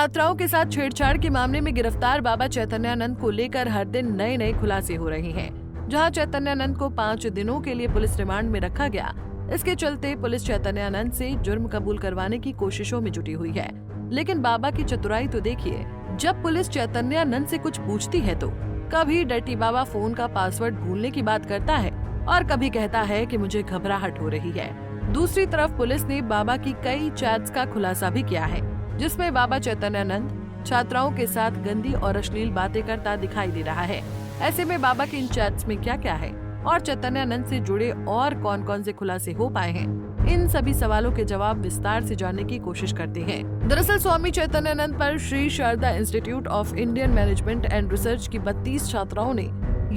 छात्राओं के साथ छेड़छाड़ के मामले में गिरफ्तार बाबा चैतन्यानंद को लेकर हर दिन नए नए खुलासे हो रहे हैं। जहां चैतन्यानंद को 5 दिनों के लिए पुलिस रिमांड में रखा गया, इसके चलते पुलिस चैतन्यानंद से जुर्म कबूल करवाने की कोशिशों में जुटी हुई है। लेकिन बाबा की चतुराई तो देखिए, जब पुलिस चैतन्यानंद से कुछ पूछती है तो कभी डर्टी बाबा फोन का पासवर्ड भूलने की बात करता है और कभी कहता है कि मुझे घबराहट हो रही है। दूसरी तरफ पुलिस ने बाबा की कई चैट्स का खुलासा भी किया है, जिसमें बाबा चैतन्यानंद छात्राओं के साथ गंदी और अश्लील बातें करता दिखाई दे रहा है। ऐसे में बाबा के इन चैट्स में क्या क्या है और चैतन्यानंद से जुड़े और कौन कौन से खुलासे हो पाए हैं, इन सभी सवालों के जवाब विस्तार से जानने की कोशिश करते हैं। दरअसल स्वामी चैतन्यानंद पर Shri Sharada Institute of Indian Management and Research की 32 छात्राओं ने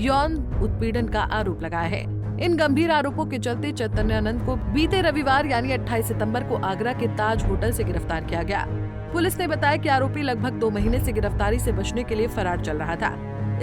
यौन उत्पीड़न का आरोप लगाया है। इन गंभीर आरोपों के चलते चैतन्यानंद को बीते रविवार यानी 28 सितंबर को आगरा के ताज होटल से गिरफ्तार किया गया। पुलिस ने बताया कि आरोपी लगभग 2 महीने से गिरफ्तारी से बचने के लिए फरार चल रहा था।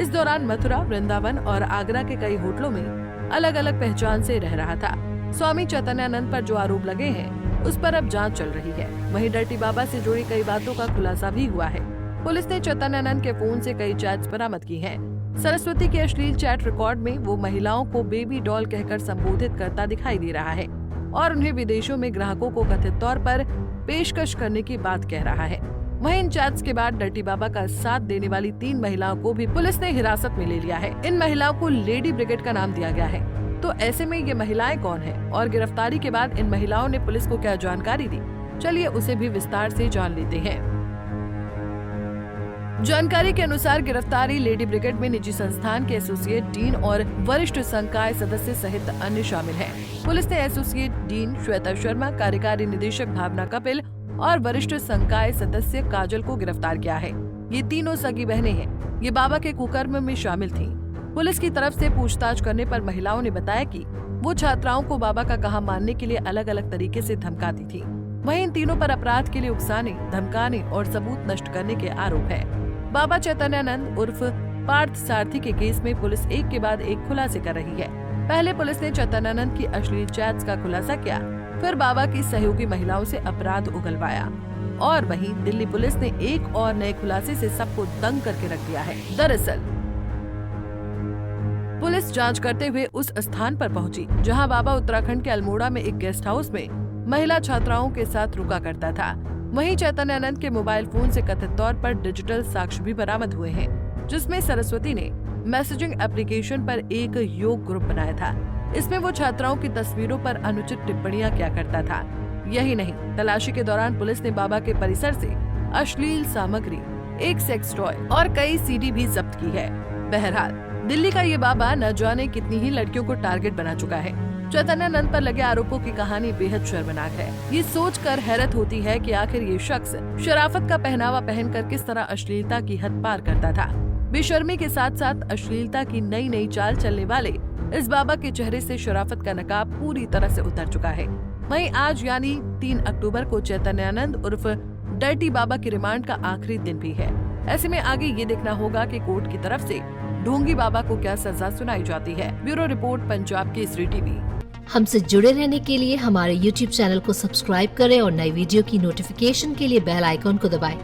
इस दौरान मथुरा, वृंदावन और आगरा के कई होटलों में अलग अलग पहचान से रह रहा था। स्वामी चैतन्यानंद पर जो आरोप लगे हैं, उस पर अब जांच चल रही है। वहीं डर्टी बाबा से जुड़ी कई बातों का खुलासा भी हुआ है। पुलिस ने चैतन्यानंद के फोन से कई चैट्स बरामद की हैं। सरस्वती के अश्लील चैट रिकॉर्ड में वो महिलाओं को बेबी डॉल कहकर संबोधित करता दिखाई दे रहा है और उन्हें विदेशों में ग्राहकों को कथित तौर पर पेशकश करने की बात कह रहा है। वहीं इन चैट्स के बाद डर्टी बाबा का साथ देने वाली 3 महिलाओं को भी पुलिस ने हिरासत में ले लिया है। इन महिलाओं को लेडी ब्रिगेड का नाम दिया गया है। तो ऐसे में ये महिलाएं कौन हैं और गिरफ्तारी के बाद इन महिलाओं ने पुलिस को क्या जानकारी दी, चलिए उसे भी विस्तार से जान लेते हैं। जानकारी के अनुसार गिरफ्तारी लेडी ब्रिगेड में निजी संस्थान के एसोसिएट डीन और वरिष्ठ संकाय सदस्य सहित अन्य शामिल हैं। पुलिस ने एसोसिएट डीन श्वेता शर्मा, कार्यकारी निदेशक भावना कपिल और वरिष्ठ संकाय सदस्य काजल को गिरफ्तार किया है। ये तीनों सगी बहनें हैं। ये बाबा के कुकर्म में शामिल थीं। पुलिस की तरफ से पूछताछ करने पर महिलाओं ने बताया कि वो छात्राओं को बाबा का कहा मानने के लिए अलग अलग तरीके से धमकाती थी। वहीं इन तीनों पर अपराध के लिए उकसाने, धमकाने और सबूत नष्ट करने के आरोप है। बाबा चैतन्यानंद उर्फ पार्थ सारथी के केस में पुलिस एक के बाद एक खुलासे कर रही है। पहले पुलिस ने चैतन्यानंद की अश्लील चैट्स का खुलासा किया, फिर बाबा की सहयोगी महिलाओं से अपराध उगलवाया और वहीं दिल्ली पुलिस ने एक और नए खुलासे से सबको दंग करके रख दिया है। दरअसल पुलिस जांच करते हुए उस स्थान पर पहुंची जहां बाबा उत्तराखंड के अल्मोड़ा में एक गेस्ट हाउस में महिला छात्राओं के साथ रुका करता था। वहीं चैतन्यानंद के मोबाइल फोन से कथित तौर पर डिजिटल साक्ष्य भी बरामद हुए हैं, जिसमें सरस्वती ने मैसेजिंग एप्लीकेशन पर एक योग ग्रुप बनाया था। इसमें वो छात्राओं की तस्वीरों पर अनुचित टिप्पणियां किया करता था। यही नहीं, तलाशी के दौरान पुलिस ने बाबा के परिसर से अश्लील सामग्री, एक सेक्स टॉय और कई सीडी भी जब्त की है। बहरहाल दिल्ली का ये बाबा न जाने कितनी ही लड़कियों को टारगेट बना चुका है। चैतन्यानंद पर लगे आरोपों की कहानी बेहद शर्मनाक है। ये सोचकर हैरत होती है कि आखिर ये शख्स शराफत का पहनावा पहनकर किस तरह अश्लीलता की हद पार करता था। बेशर्मी के साथ साथ अश्लीलता की नई नई चाल चलने वाले इस बाबा के चेहरे से शराफत का नकाब पूरी तरह से उतर चुका है। वहीं आज यानी 3 अक्टूबर को चैतन्यानंद उर्फ डर्टी बाबा की रिमांड का आखिरी दिन भी है। ऐसे में आगे ये देखना होगा कि कोर्ट की तरफ से ढोंगी बाबा को क्या सजा सुनाई जाती है। Bureau report, Punjab Kesari TV. हमसे जुड़े रहने के लिए हमारे YouTube चैनल को सब्सक्राइब करें और नई वीडियो की नोटिफिकेशन के लिए बेल आइकॉन को दबाएं।